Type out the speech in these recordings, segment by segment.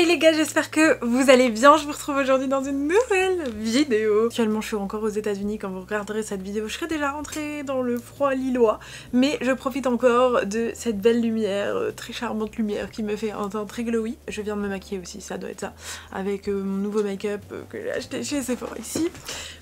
Hey les gars, j'espère que vous allez bien. Je vous retrouve aujourd'hui dans une nouvelle vidéo. Actuellement je suis encore aux États-Unis. Quand vous regarderez cette vidéo je serai déjà rentrée dans le froid lillois, mais je profite encore de cette belle lumière, très charmante lumière qui me fait un teint très glowy. Je viens de me maquiller aussi, ça doit être ça, avec mon nouveau make-up que j'ai acheté chez Sephora ici.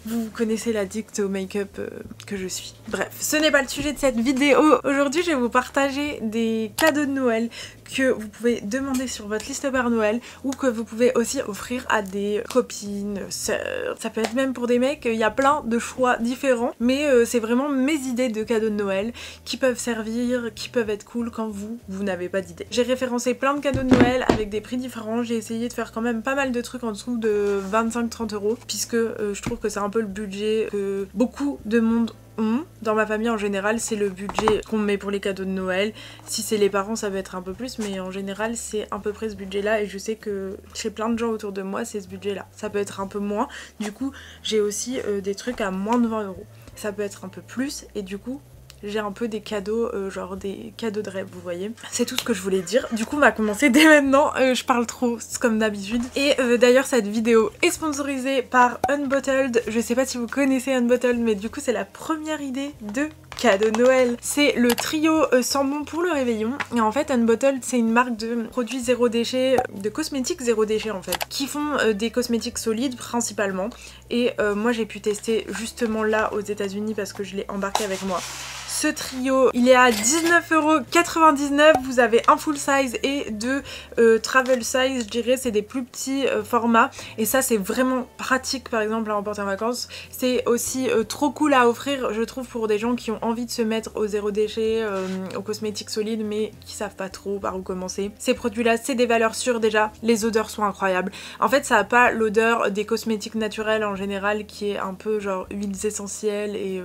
Vous connaissez l'addict au make-up que je suis. Bref, ce n'est pas le sujet de cette vidéo. Aujourd'hui je vais vous partager des cadeaux de Noël que vous pouvez demander sur votre liste Père Noël ou que vous pouvez aussi offrir à des copines, sœurs. Ça peut être même pour des mecs, il y a plein de choix différents, mais c'est vraiment mes idées de cadeaux de Noël qui peuvent servir, qui peuvent être cool quand vous n'avez pas d'idée. J'ai référencé plein de cadeaux de Noël avec des prix différents. J'ai essayé de faire quand même pas mal de trucs en dessous de 25-30 euros puisque je trouve que c'est un peu le budget que beaucoup de monde ont. Dans ma famille en général c'est le budget qu'on met pour les cadeaux de Noël. Si c'est les parents ça va être un peu plus, mais en général c'est à peu près ce budget là, et je sais que chez plein de gens autour de moi c'est ce budget là. Ça peut être un peu moins, du coup j'ai aussi des trucs à moins de 20 euros. Ça peut être un peu plus et du coup j'ai un peu des cadeaux, genre des cadeaux de rêve, vous voyez. C'est tout ce que je voulais dire. Du coup on va commencer dès maintenant, je parle trop comme d'habitude. Et d'ailleurs cette vidéo est sponsorisée par Unbottled. Je sais pas si vous connaissez Unbottled, mais du coup c'est la première idée de cadeau de Noël. C'est le trio sans bon pour le réveillon. Et en fait Unbottled c'est une marque de produits zéro déchet, de cosmétiques zéro déchet en fait, qui font des cosmétiques solides principalement. Et moi j'ai pu tester justement là aux États-Unis parce que je l'ai embarqué avec moi. Ce trio, il est à 19,99 €. Vous avez un full size et deux travel size, je dirais. C'est des plus petits formats. Et ça, c'est vraiment pratique, par exemple, à emporter en vacances. C'est aussi trop cool à offrir, je trouve, pour des gens qui ont envie de se mettre au zéro déchet, aux cosmétiques solides, mais qui savent pas trop par où commencer. Ces produits-là, c'est des valeurs sûres déjà. Les odeurs sont incroyables. En fait, ça n'a pas l'odeur des cosmétiques naturels en général, qui est un peu genre huiles essentielles, et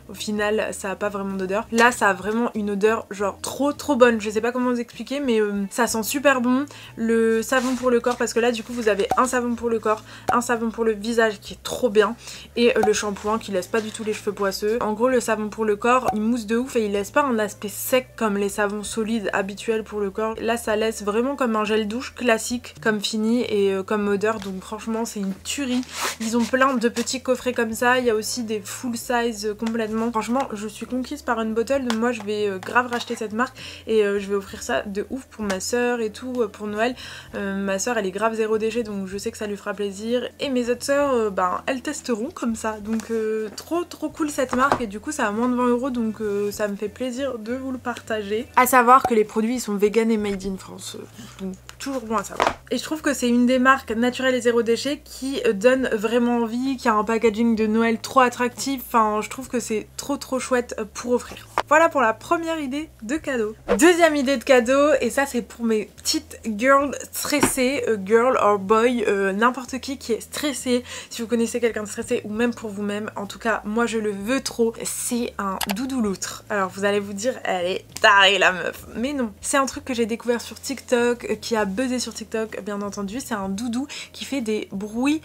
au final, ça n'a pas vraiment d'odeur. Là ça a vraiment une odeur genre trop bonne, je sais pas comment vous expliquer, mais ça sent super bon. Le savon pour le corps, parce que là du coup vous avez un savon pour le corps, un savon pour le visage qui est trop bien, et le shampoing qui laisse pas du tout les cheveux poisseux. En gros le savon pour le corps il mousse de ouf et il laisse pas un aspect sec comme les savons solides habituels pour le corps. Là ça laisse vraiment comme un gel douche classique comme fini et comme odeur, donc franchement c'est une tuerie. Ils ont plein de petits coffrets comme ça, il y a aussi des full size complètement. Franchement je suis conquise par Unbottled. Moi je vais grave racheter cette marque et je vais offrir ça de ouf pour ma soeur et tout pour Noël. Ma soeur elle est grave zéro déchet, donc je sais que ça lui fera plaisir, et mes autres soeurs ben elles testeront comme ça, donc trop cool cette marque, et du coup ça a moins de 20 €, donc ça me fait plaisir de vous le partager. À savoir que les produits ils sont vegan et made in France, donc toujours bon à savoir. Et je trouve que c'est une des marques naturelles et zéro déchet qui donne vraiment envie, qui a un packaging de Noël trop attractif. Enfin je trouve que c'est trop chouette pour offrir. Voilà pour la première idée de cadeau. Deuxième idée de cadeau, et ça c'est pour mes petites girls stressées, girl or boy, n'importe qui est stressé. Si vous connaissez quelqu'un de stressé, ou même pour vous-même, en tout cas moi je le veux trop, c'est un doudou loutre. Alors vous allez vous dire elle est tarée la meuf, mais non. C'est un truc que j'ai découvert sur TikTok, qui a buzzé sur TikTok bien entendu. C'est un doudou qui fait des bruits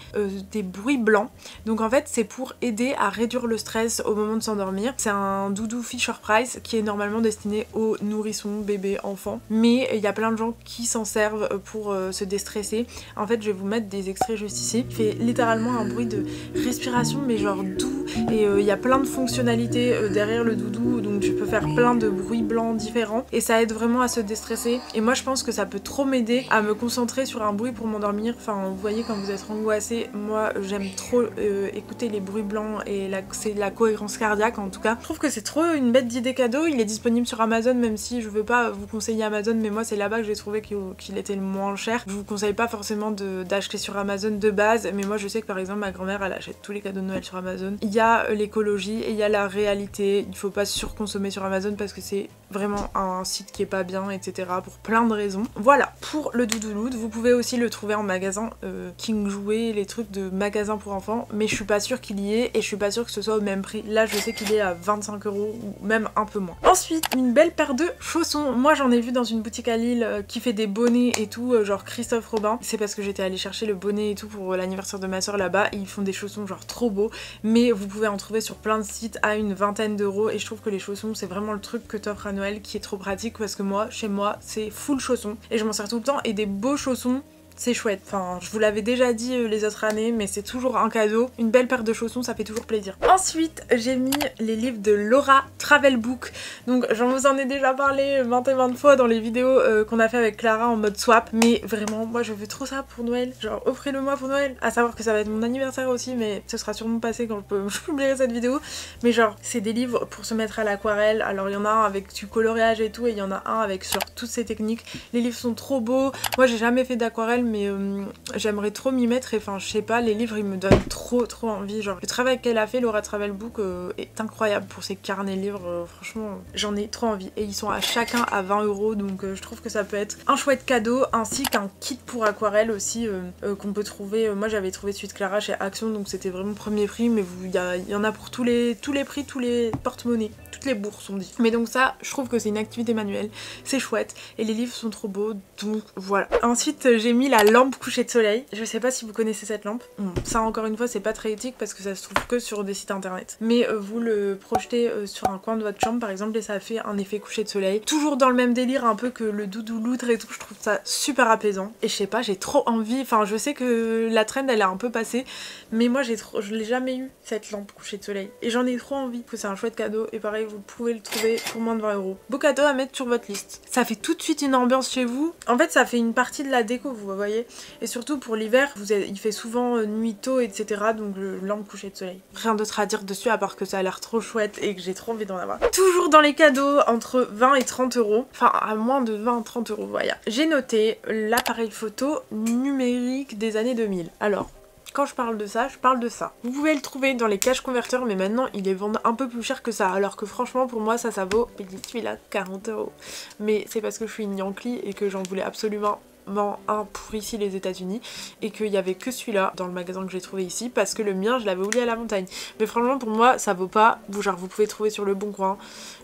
blancs. Donc en fait c'est pour aider à réduire le stress au moment de s'endormir. C'est un doudou Fisher Price qui est normalement destiné aux nourrissons, bébés, enfants, mais il y a plein de gens qui s'en servent pour se déstresser. En fait je vais vous mettre des extraits juste ici. Il fait littéralement un bruit de respiration mais genre doux, et il y a plein de fonctionnalités derrière le doudou, donc je peux faire plein de bruits blancs différents et ça aide vraiment à se déstresser. Et moi je pense que ça peut trop m'aider à me concentrer sur un bruit pour m'endormir. Enfin vous voyez, quand vous êtes angoissé, moi j'aime trop écouter les bruits blancs, et c'est la cohérence cardiaque en tout cas. Je trouve que c'est trop une bête d'idée cadeau. Il est disponible sur Amazon, même si je veux pas vous conseiller Amazon, mais moi c'est là-bas que j'ai trouvé qu'il était le moins cher. Je vous conseille pas forcément d'acheter sur Amazon de base, mais moi je sais que par exemple ma grand-mère elle achète tous les cadeaux de Noël sur Amazon. Il y a l'écologie et il y a la réalité. Il faut pas surconsommer sur Amazon parce que c'est vraiment un site qui est pas bien, etc. pour plein de raisons. Voilà pour le doudouloud. Vous pouvez aussi le trouver en magasin King Jouet, les trucs de magasin pour enfants, mais je suis pas sûre qu'il y ait, et je suis pas sûre que ce soit au même prix. Là je sais qu'il est à 25 € ou même un peu moins. Ensuite une belle paire de chaussons. Moi j'en ai vu dans une boutique à Lille qui fait des bonnets et tout, genre Christophe Robin. C'est parce que j'étais allée chercher le bonnet et tout pour l'anniversaire de ma soeur là-bas, et ils font des chaussons genre trop beaux, mais vous pouvez en trouver sur plein de sites à une vingtaine d'euros, et je trouve que les chaussons c'est vraiment le truc que t'offres à Noël qui est trop pratique, parce que moi chez moi c'est full chaussons et je m'en sers tout le temps, et des beaux chaussons c'est chouette. Enfin, je vous l'avais déjà dit les autres années, mais c'est toujours un cadeau. Une belle paire de chaussons, ça fait toujours plaisir. Ensuite, j'ai mis les livres de Laura Travelbook. Donc, j'en vous en ai déjà parlé maintes et maintes fois dans les vidéos qu'on a fait avec Clara en mode swap. Mais vraiment, moi, je veux trop ça pour Noël. Genre, offrez-le moi pour Noël. À savoir que ça va être mon anniversaire aussi, mais ce sera sûrement passé quand je publierai cette vidéo. Mais genre, c'est des livres pour se mettre à l'aquarelle. Alors, il y en a un avec du coloriage et tout, et il y en a un avec sur toutes ces techniques. Les livres sont trop beaux. Moi, j'ai jamais fait d'aquarelle, mais j'aimerais trop m'y mettre. Et enfin, je sais pas, les livres, ils me donnent trop envie. Genre, le travail qu'elle a fait, Laura Travelbook, est incroyable pour ses carnets livres. Franchement, j'en ai trop envie. Et ils sont à chacun à 20 €, donc je trouve que ça peut être un chouette cadeau, ainsi qu'un kit pour aquarelle aussi, qu'on peut trouver. Moi, j'avais trouvé Suite Clara chez Action, donc c'était vraiment premier prix, mais il y en a pour tous les prix, tous les porte-monnaies, toutes les bourses, on dit. Mais donc ça, je trouve que c'est une activité manuelle, c'est chouette, et les livres sont trop beaux, donc voilà. Ensuite, j'ai mis la lampe coucher de soleil. Je sais pas si vous connaissez cette lampe. Ça, encore une fois, c'est pas très éthique parce que ça se trouve que sur des sites internet. Mais vous le projetez sur un coin de votre chambre, par exemple, et ça fait un effet coucher de soleil. Toujours dans le même délire, un peu que le doudou loutre et tout. Je trouve ça super apaisant. Et je sais pas, j'ai trop envie. Enfin, je sais que la trend, elle est un peu passée, mais moi, je l'ai jamais eu, cette lampe coucher de soleil. Et j'en ai trop envie. C'est un chouette cadeau. Et pareil, vous pouvez le trouver pour moins de 20 €. Beau cadeau à mettre sur votre liste. Ça fait tout de suite une ambiance chez vous. En fait, ça fait une partie de la déco, vous voyez. Et surtout pour l'hiver, il fait souvent nuit tôt, etc. Donc lampe coucher de soleil. Rien d'autre à dire dessus à part que ça a l'air trop chouette et que j'ai trop envie d'en avoir. Toujours dans les cadeaux, entre 20 et 30 €. Enfin, à moins de 20 à 30 €, voilà. J'ai noté l'appareil photo numérique des années 2000. Alors, quand je parle de ça, je parle de ça. Vous pouvez le trouver dans les cash converteurs, mais maintenant il est vendu un peu plus cher que ça. Alors que franchement, pour moi, ça vaut celui-là 40 €. Mais c'est parce que je suis une Yankee et que j'en voulais absolument un pour ici les États-Unis, et qu'il y avait que celui-là dans le magasin que j'ai trouvé ici, parce que le mien je l'avais oublié à la montagne. Mais franchement, pour moi, ça vaut pas. Genre, vous pouvez trouver sur Le Bon Coin,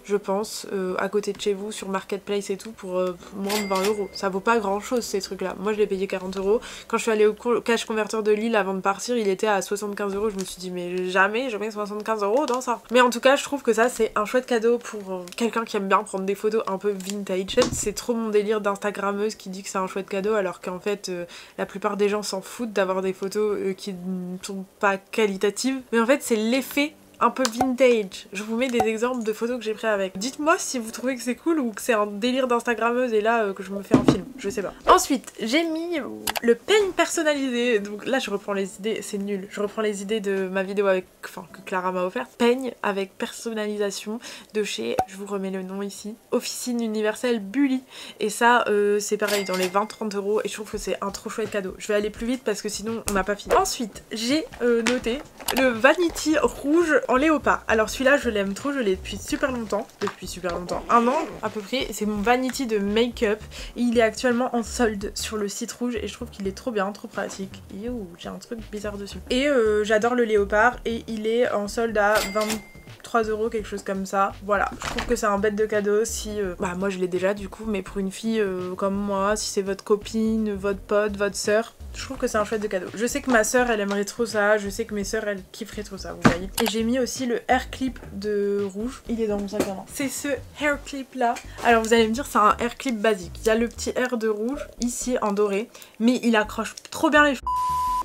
je pense, à côté de chez vous, sur Marketplace et tout, pour moins de 20 €. Ça vaut pas grand chose ces trucs là. Moi je l'ai payé 40 €. Quand je suis allée au cash converteur de Lille avant de partir, il était à 75 €. Je me suis dit mais jamais je mets 75 € dans ça. Mais en tout cas, je trouve que ça c'est un chouette cadeau pour quelqu'un qui aime bien prendre des photos un peu vintage. C'est trop mon délire d'instagrammeuse qui dit que c'est un chouette cadeau, alors qu'en fait la plupart des gens s'en foutent d'avoir des photos qui ne sont pas qualitatives. Mais en fait c'est l'effet un peu vintage. Je vous mets des exemples de photos que j'ai pris avec. Dites-moi si vous trouvez que c'est cool ou que c'est un délire d'instagrammeuse et là que je me fais un film, je sais pas. Ensuite, j'ai mis le peigne personnalisé. Donc là je reprends les idées, c'est nul. Je reprends les idées de ma vidéo avec, enfin, que Clara m'a offert. Peigne avec personnalisation de chez, je vous remets le nom ici, Officine Universelle Bully. Et ça c'est pareil dans les 20-30 € et je trouve que c'est un trop chouette cadeau. Je vais aller plus vite parce que sinon on n'a pas fini. Ensuite, j'ai noté le Vanity rouge en léopard. Alors celui-là je l'aime trop, je l'ai depuis super longtemps, un an à peu près. C'est mon Vanity de make-up et il est actuellement en solde sur le site rouge et je trouve qu'il est trop bien, trop pratique. Yo, j'ai un truc bizarre dessus. Et j'adore le léopard et il est en solde à 23 €, quelque chose comme ça. Voilà, je trouve que c'est un bête de cadeau si... bah moi je l'ai déjà du coup, mais pour une fille comme moi, si c'est votre copine, votre pote, votre sœur, je trouve que c'est un chouette de cadeau. Je sais que ma sœur elle aimerait trop ça, je sais que mes sœurs elles kifferaient trop ça, vous voyez. Et j'ai mis aussi le hair clip de rouge, il est dans mon sac à main. C'est ce hair clip là. Alors vous allez me dire c'est un hair clip basique. Il y a le petit hair de rouge ici en doré, mais il accroche trop bien les cheveux.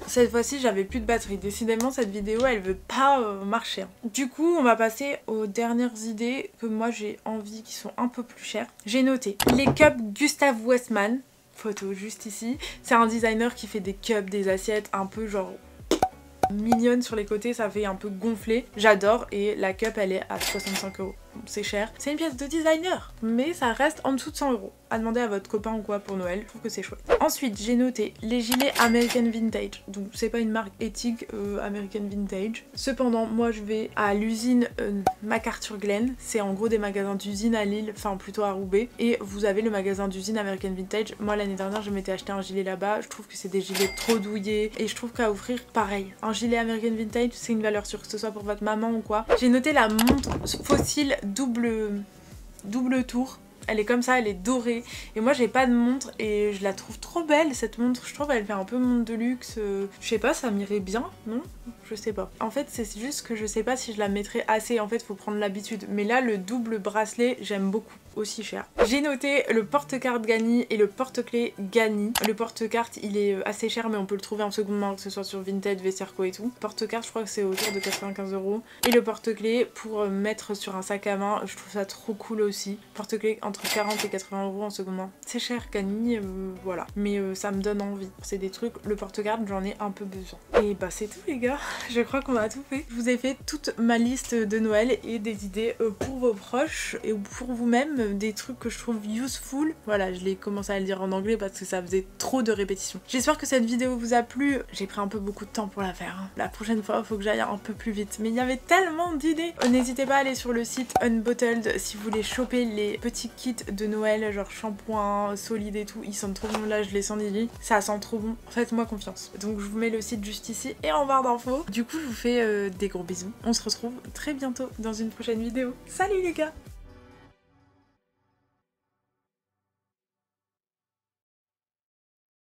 Cette fois-ci j'avais plus de batterie, décidément cette vidéo elle veut pas marcher. Du coup on va passer aux dernières idées que moi j'ai envie qui sont un peu plus chères. J'ai noté les cups Gustav Westman, photo juste ici. C'est un designer qui fait des cups, des assiettes un peu genre mignonnes sur les côtés, ça fait un peu gonflé. J'adore et la cup elle est à 65 €. C'est cher. C'est une pièce de designer, mais ça reste en dessous de 100 €. À demander à votre copain ou quoi pour Noël, je trouve que c'est chouette. Ensuite, j'ai noté les gilets American Vintage. Donc c'est pas une marque éthique American Vintage. Cependant, moi je vais à l'usine MacArthur-Glen. C'est en gros des magasins d'usine à Lille, enfin plutôt à Roubaix. Et vous avez le magasin d'usine American Vintage. Moi l'année dernière, je m'étais acheté un gilet là-bas. Je trouve que c'est des gilets trop douillés. Et je trouve qu'à offrir, pareil. Un gilet American Vintage, c'est une valeur sûre, que ce soit pour votre maman ou quoi. J'ai noté la montre fossile double tour. Elle est comme ça, elle est dorée. Et moi j'ai pas de montre et je la trouve trop belle cette montre. Je trouve qu'elle fait un peu montre de luxe. Je sais pas, ça m'irait bien, non? Je sais pas. En fait c'est juste que je sais pas si je la mettrais assez. En fait faut prendre l'habitude. Mais là le double bracelet j'aime beaucoup. aussi cher. J'ai noté le porte-carte Ganni et le porte-clés Ganni. Le porte-carte il est assez cher mais on peut le trouver en seconde main, que ce soit sur Vinted, Vestiaire.co et tout. Porte-carte je crois que c'est autour de 95 €. Et le porte-clés pour mettre sur un sac à main, je trouve ça trop cool aussi. Porte-clés entre 40 et 80 € en seconde main. C'est cher Ganni, voilà. Mais ça me donne envie. C'est des trucs, le porte-carte j'en ai un peu besoin. Et bah c'est tout les gars, je crois qu'on a tout fait. Je vous ai fait toute ma liste de Noël et des idées pour vos proches et pour vous-même, des trucs que je trouve useful. Voilà, je l'ai commencé à le dire en anglais parce que ça faisait trop de répétitions. J'espère que cette vidéo vous a plu. J'ai pris un peu beaucoup de temps pour la faire. La prochaine fois, il faut que j'aille un peu plus vite. Mais il y avait tellement d'idées. N'hésitez pas à aller sur le site Unbottled si vous voulez choper les petits kits de Noël, genre shampoing, solide et tout. Ils sentent trop bon, là je les sens Lily. Ça sent trop bon. Faites-moi confiance. Donc je vous mets le site juste ici et en barre d'infos. Du coup, je vous fais des gros bisous. On se retrouve très bientôt dans une prochaine vidéo. Salut les gars!